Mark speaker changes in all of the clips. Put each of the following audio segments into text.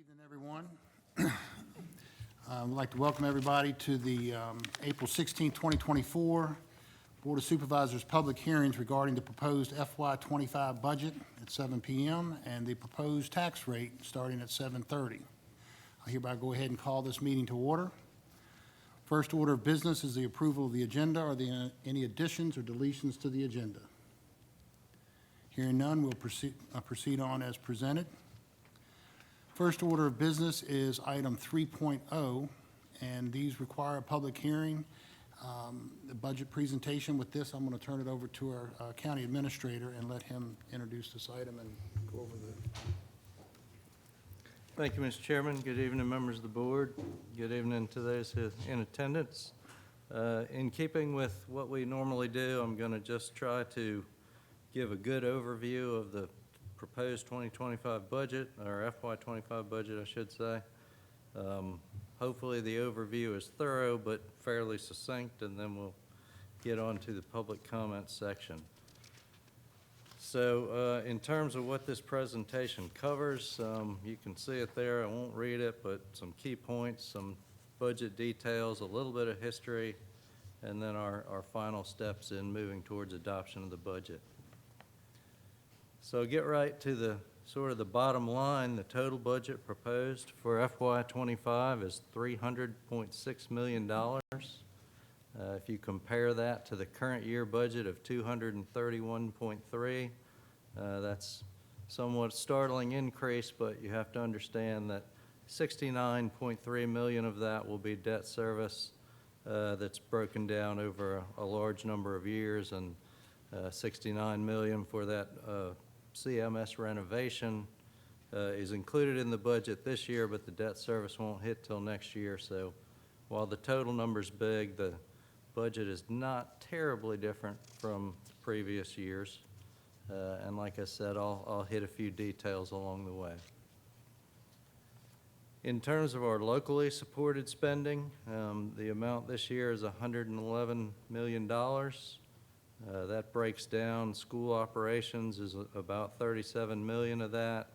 Speaker 1: evening, everyone. I'd like to welcome everybody to the April 16, 2024 Board of Supervisors public hearings regarding the proposed FY25 budget at 7 p.m. and the proposed tax rate starting at 7:30. I hereby go ahead and call this meeting to order. First order of business is the approval of the agenda. Are there any additions or deletions to the agenda? Hearing none, we'll proceed on as presented. First order of business is item 3.0, and these require a public hearing. The budget presentation. With this, I'm going to turn it over to our county administrator and let him introduce this item and go over the.
Speaker 2: Thank you, Mr. Chairman. Good evening, members of the board. Good evening to those who are in attendance. In keeping with what we normally do, I'm going to just try to give a good overview of the proposed 2025 budget, or FY25 budget, I should say. Hopefully the overview is thorough but fairly succinct, and then we'll get on to the public comments section. So in terms of what this presentation covers, you can see it there. I won't read it, but some key points, some budget details, a little bit of history, and then our final steps in moving towards adoption of the budget. So get right to the sort of the bottom line. The total budget proposed for FY25 is $300.6 million. If you compare that to the current year budget of $231.3, that's somewhat startling increase, but you have to understand that $69.3 million of that will be debt service that's broken down over a large number of years, and $69 million for that CMS renovation is included in the budget this year, but the debt service won't hit till next year. So while the total number's big, the budget is not terribly different from previous years. And like I said, I'll hit a few details along the way. In terms of our locally supported spending, the amount this year is $111 million. That breaks down. School operations is about $37 million of that.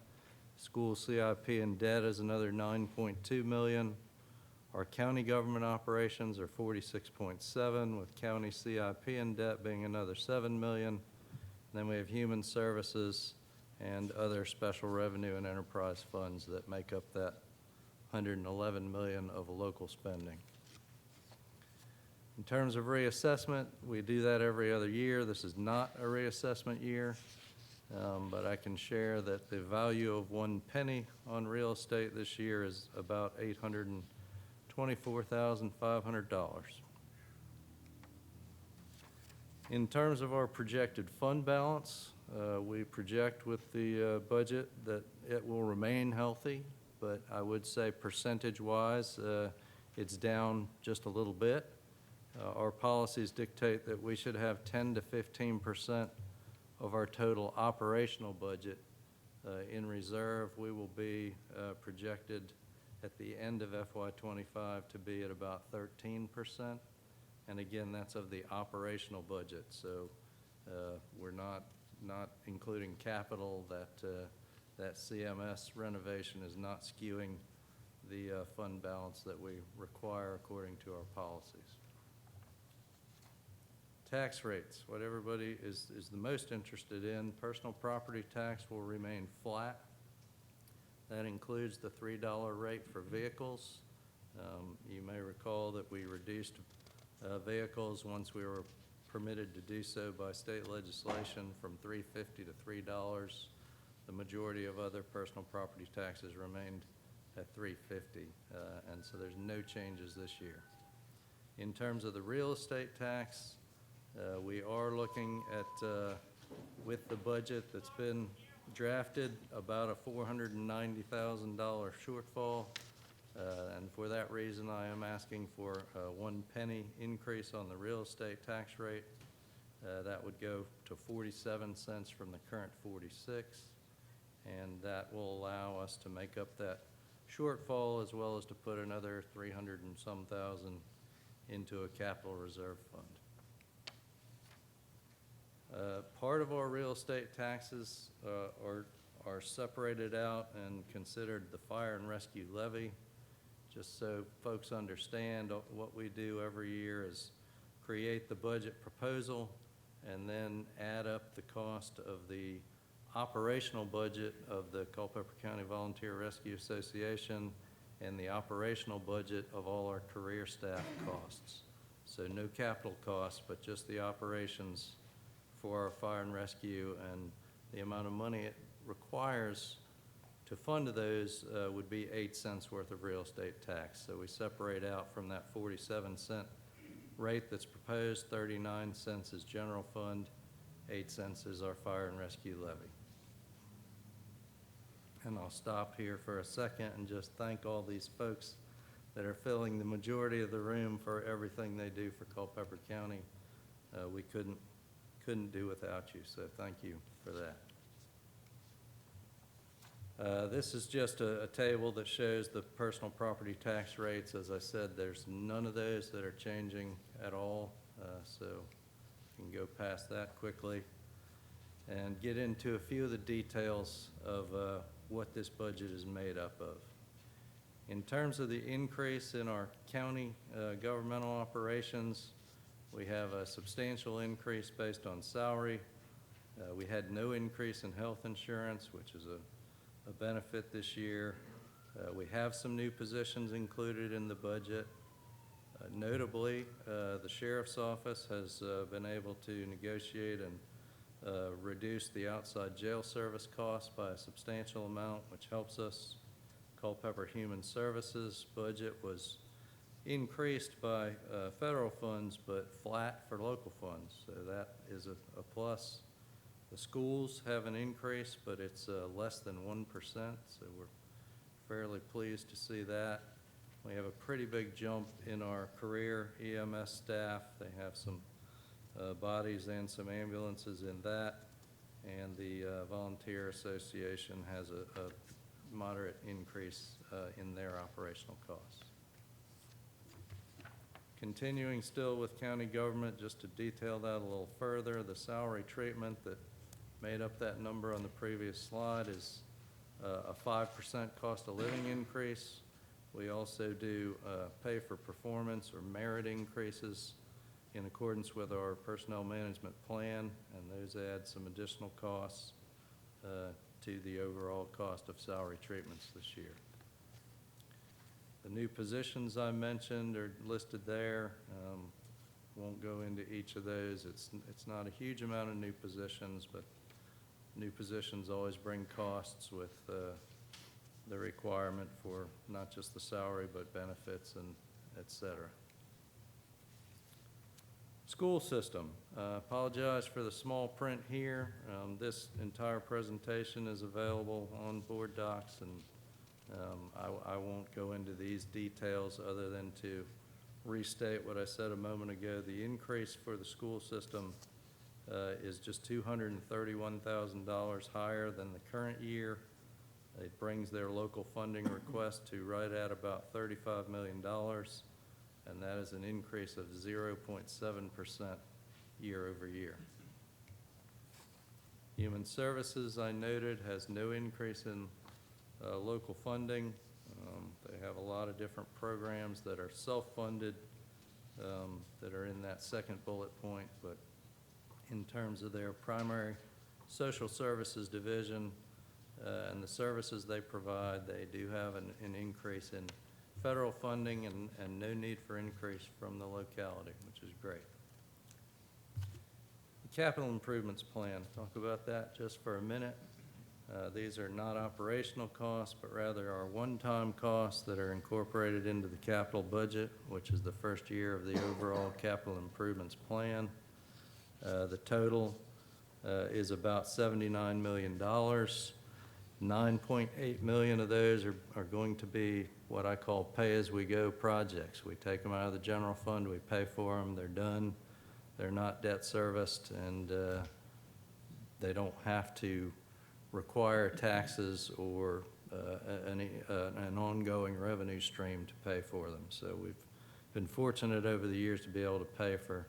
Speaker 2: School CIP and debt is another $9.2 million. Our county government operations are $46.7, with county CIP and debt being another $7 million. Then we have human services and other special revenue and enterprise funds that make up that $111 million of local spending. In terms of reassessment, we do that every other year. This is not a reassessment year, but I can share that the value of 1 penny on real estate this year is about $824,500. In terms of our projected fund balance, we project with the budget that it will remain healthy, but I would say percentage-wise, it's down just a little bit. Our policies dictate that we should have 10 to 15% of our total operational budget in reserve. We will be projected at the end of FY25 to be at about 13%. And again, that's of the operational budget. So we're not including capital. That CMS renovation is not skewing the fund balance that we require according to our policies. Tax rates, what everybody is the most interested in. Personal property tax will remain flat. That includes the $3 rate for vehicles. You may recall that we reduced vehicles once we were permitted to do so by state legislation from $3.50 to $3. The majority of other personal property taxes remained at $3.50, and so there's no changes this year. In terms of the real estate tax, we are looking at, with the budget that's been drafted, about a $490,000 shortfall. And for that reason, I am asking for a 1 penny increase on the real estate tax rate. That would go to 47 cents from the current 46. And that will allow us to make up that shortfall, as well as to put another 300 and some thousand into a capital reserve fund. Part of our real estate taxes are are separated out and considered the fire and rescue levy. Just so folks understand, what we do every year is create the budget proposal and then add up the cost of the operational budget of the Culpeper County Volunteer Rescue Association and the operational budget of all our career staff costs. So no capital costs, but just the operations for our fire and rescue, and the amount of money it requires to fund those would be 8 cents worth of real estate tax. So we separate out from that 47-cent rate that's proposed, 39 cents is general fund, 8 cents is our fire and rescue levy. And I'll stop here for a second and just thank all these folks that are filling the majority of the room for everything they do for Culpeper County. We couldn't do without you, so thank you for that. This is just a table that shows the personal property tax rates. As I said, there's none of those that are changing at all, so you can go past that quickly and get into a few of the details of what this budget is made up of. In terms of the increase in our county governmental operations, we have a substantial increase based on salary. We had no increase in health insurance, which is a benefit this year. We have some new positions included in the budget. Notably, the sheriff's office has been able to negotiate and reduce the outside jail service costs by a substantial amount, which helps us. Culpeper Human Services budget was increased by federal funds, but flat for local funds, so that is a plus. The schools have an increase, but it's less than 1%, so we're fairly pleased to see that. We have a pretty big jump in our career EMS staff. They have some bodies and some ambulances in that, and the Volunteer Association has a moderate increase in their operational costs. Continuing still with county government, just to detail that a little further, the salary treatment that made up that number on the previous slide is a 5% cost of living increase. We also do pay for performance or merit increases in accordance with our personnel management plan, and those add some additional costs to the overall cost of salary treatments this year. The new positions I mentioned are listed there. Won't go into each of those. It's not a huge amount of new positions, but new positions always bring costs with the requirement for not just the salary, but benefits and et cetera. School system. Apologize for the small print here. This entire presentation is available on board docs, and I won't go into these details other than to restate what I said a moment ago. The increase for the school system is just $231,000 higher than the current year. It brings their local funding request to right at about $35 million, and that is an increase of 0.7% year over year. Human Services, I noted, has no increase in local funding. They have a lot of different programs that are self-funded that are in that second bullet point, but in terms of their primary social services division and the services they provide, they do have an increase in federal funding and no need for increase from the locality, which is great. The capital improvements plan, talk about that just for a minute. These are not operational costs, but rather are one-time costs that are incorporated into the capital budget, which is the first year of the overall capital improvements plan. The total is about $79 million. 9.8 million of those are going to be what I call pay-as-we-go projects. We take them out of the general fund, we pay for them, they're done, they're not debt serviced, and they don't have to require taxes or an ongoing revenue stream to pay for them. So we've been fortunate over the years to be able to pay for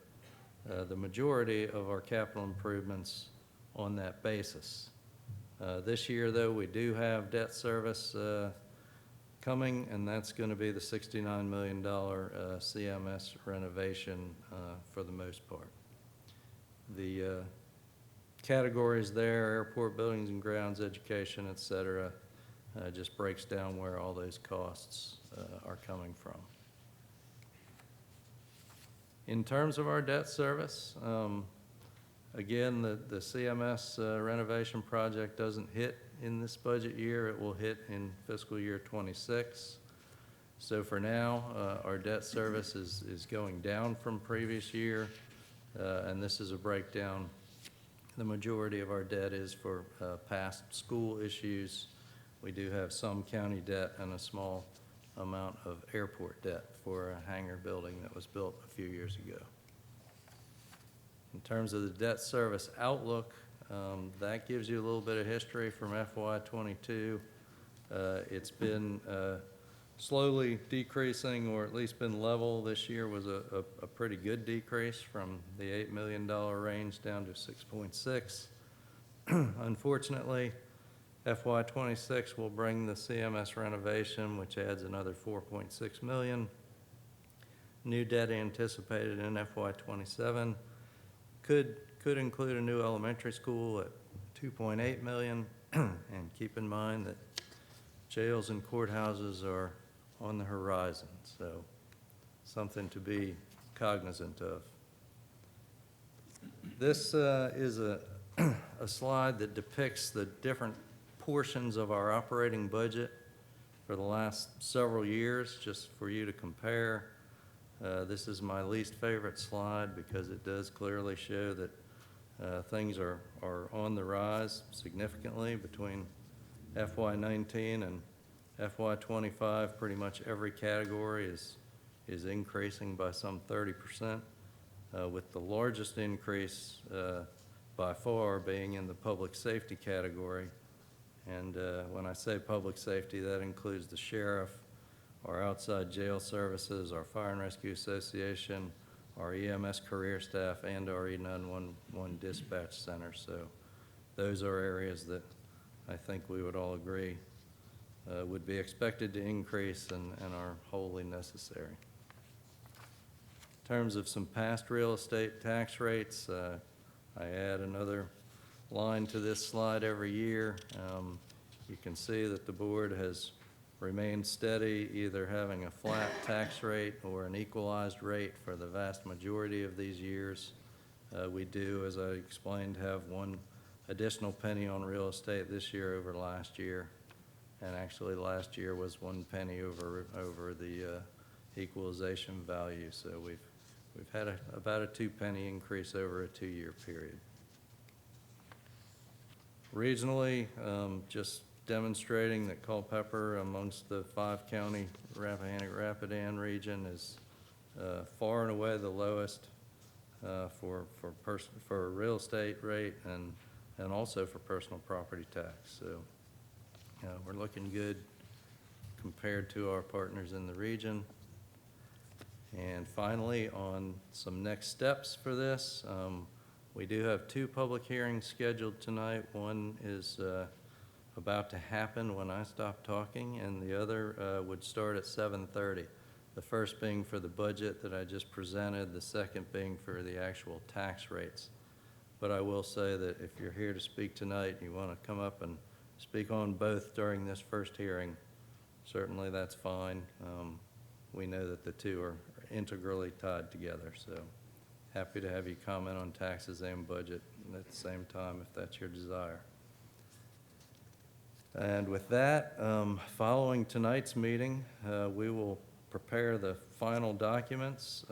Speaker 2: the majority of our capital improvements on that basis. This year, though, we do have debt service coming, and that's going to be the $69 million CMS renovation for the most part. The categories there, airport buildings and grounds, education, et cetera, just breaks down where all those costs are coming from. In terms of our debt service, again, the CMS renovation project doesn't hit in this budget year. It will hit in fiscal year '26. So for now, our debt service is going down from previous year, and this is a breakdown. The majority of our debt is for past school issues. We do have some county debt and a small amount of airport debt for a hangar building that was built a few years ago. In terms of the debt service outlook, that gives you a little bit of history from FY '22. It's been slowly decreasing, or at least been level. This year was a pretty good decrease from the $8 million range down to 6.6. Unfortunately, FY '26 will bring the CMS renovation, which adds another $4.6 million. New debt anticipated in FY '27 could include a new elementary school at $2.8 million. And keep in mind that jails and courthouses are on the horizon, so something to be cognizant of. This is a slide that depicts the different portions of our operating budget for the last several years, just for you to compare. This is my least favorite slide because it does clearly show that things are on the rise significantly between FY '19 and FY '25. Pretty much every category is increasing by some 30%, with the largest increase by far being in the public safety category. And when I say public safety, that includes the sheriff, our outside jail services, our Fire and Rescue Association, our EMS career staff, and our E911 dispatch center. So those are areas that I think we would all agree would be expected to increase and are wholly necessary. In terms of some past real estate tax rates, I add another line to this slide every year. You can see that the board has remained steady, either having a flat tax rate or an equalized rate for the vast majority of these years. We do, as I explained, have one additional penny on real estate this year over last year. And actually last year was 1 penny over the equalization value. So we've had about a 2 penny increase over a 2-year period. Regionally, just demonstrating that Culpeper, amongst the 5-county Rappahannock-Rapidan region, is far and away the lowest for real estate rate and also for personal property tax. So we're looking good compared to our partners in the region. And finally, on some next steps for this, we do have 2 public hearings scheduled tonight. One is about to happen when I stop talking, and the other would start at 7:30. The first being for the budget that I just presented, the second being for the actual tax rates. But I will say that if you're here to speak tonight and you want to come up and speak on both during this first hearing, certainly that's fine. We know that the two are integrally tied together, so happy to have you comment on taxes and budget at the same time if that's your desire. And with that, following tonight's meeting, we will prepare the final documents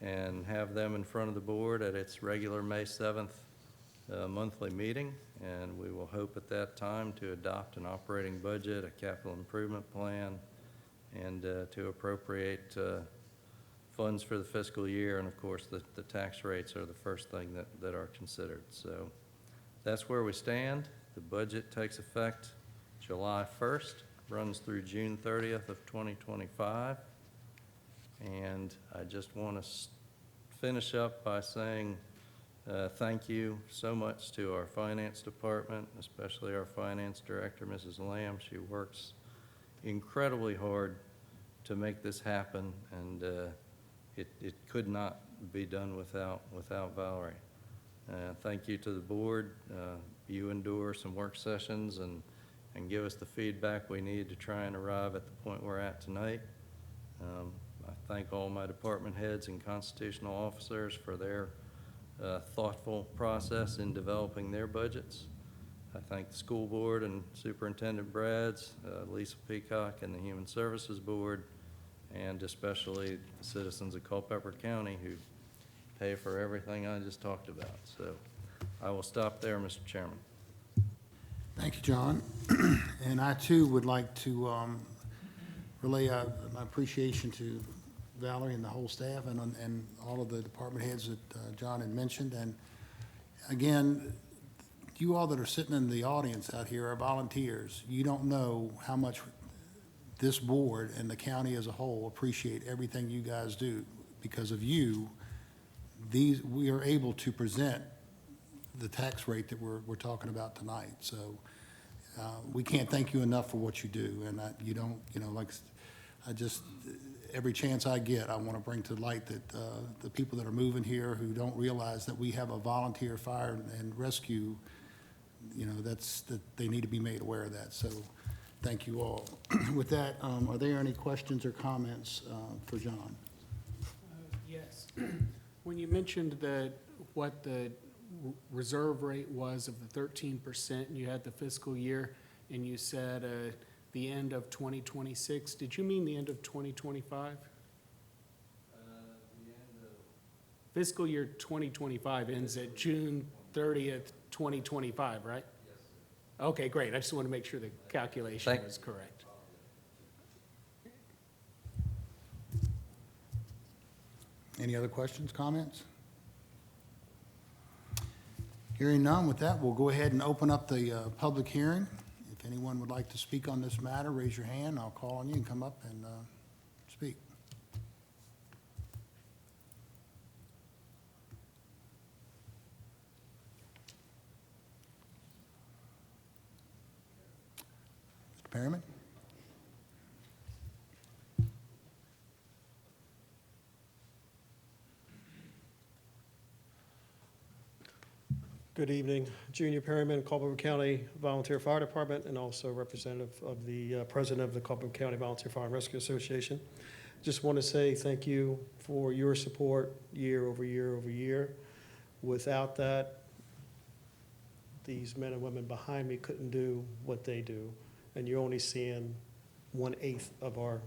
Speaker 2: and have them in front of the board at its regular May 7th monthly meeting. And we will hope at that time to adopt an operating budget, a capital improvement plan, and to appropriate funds for the fiscal year. And of course, the tax rates are the first thing that are considered. So that's where we stand. The budget takes effect July 1st, runs through June 30th of 2025. And I just want to finish up by saying Thank you so much to our finance department, especially our finance director, Mrs. Lamb. She works incredibly hard to make this happen, and it could not be done without Valerie. Thank you to the board. You endure some work sessions and give us the feedback we need to try and arrive at the point we're at tonight. I thank all my department heads and constitutional officers for their thoughtful process in developing their budgets. I thank the school board and Superintendent Brads, Lisa Peacock, and the Human Services Board, and especially the citizens of Culpeper County who pay for everything I just talked about. So I will stop there, Mr. Chairman.
Speaker 1: Thank you, John. And I, too, would like to relay my appreciation to Valerie and the whole staff and all of the department heads that John had mentioned. And again, you all that are sitting in the audience out here are volunteers. You don't know how much this board and the county as a whole appreciate everything you guys do. Because of you, we are able to present the tax rate that we're talking about tonight. So we can't thank you enough for what you do. And you don't, like, every chance I get, I want to bring to light that the people that are moving here who don't realize that we have a volunteer fire and rescue, that they need to be made aware of that. So thank you all. With that, are there any questions or comments for John?
Speaker 3: Yes. When you mentioned what the reserve rate was of the 13%, and you had the fiscal year, and you said the end of 2026, did you mean the end of 2025?
Speaker 2: The end of
Speaker 3: Fiscal year 2025 ends at June 30th, 2025, right?
Speaker 2: Yes, sir.
Speaker 3: Okay, great. I just want to make sure the calculation was correct.
Speaker 1: Any other questions, comments? Hearing none, with that, we'll go ahead and open up the public hearing. If anyone would like to speak on this matter, raise your hand. I'll call on you and come up and speak. Mr. Perryman?
Speaker 4: Good evening. Junior Perryman, Culpeper County Volunteer Fire Department, and also representative of the president of the Culpeper County Volunteer Fire and Rescue Association. Just want to say thank you for your support year over year over year. Without that, these men and women behind me couldn't do what they do, and you're only seeing 1/8 of our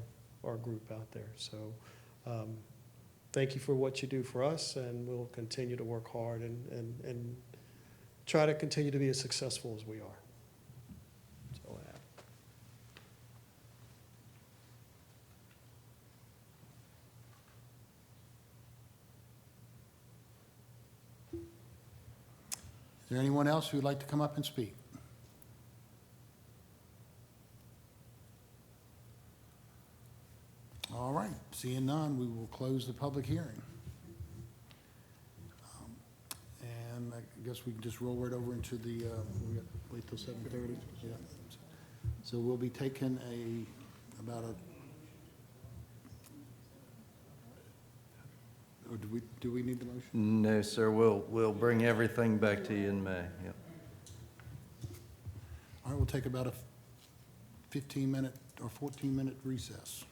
Speaker 4: group out there. So thank you for what you do for us, and we'll continue to work hard and try to continue to be as successful as we are. That's all I have.
Speaker 1: Is there anyone else who would like to come up and speak? All right, seeing none, we will close the public hearing. And I guess we can just roll right over into the, we got to wait till 7:30? Yeah. So we'll be taking about a, or do we need the motion?
Speaker 2: No, sir, we'll bring everything back to you in May. Yep.
Speaker 1: All right, we'll take about a 15-minute or 14-minute recess.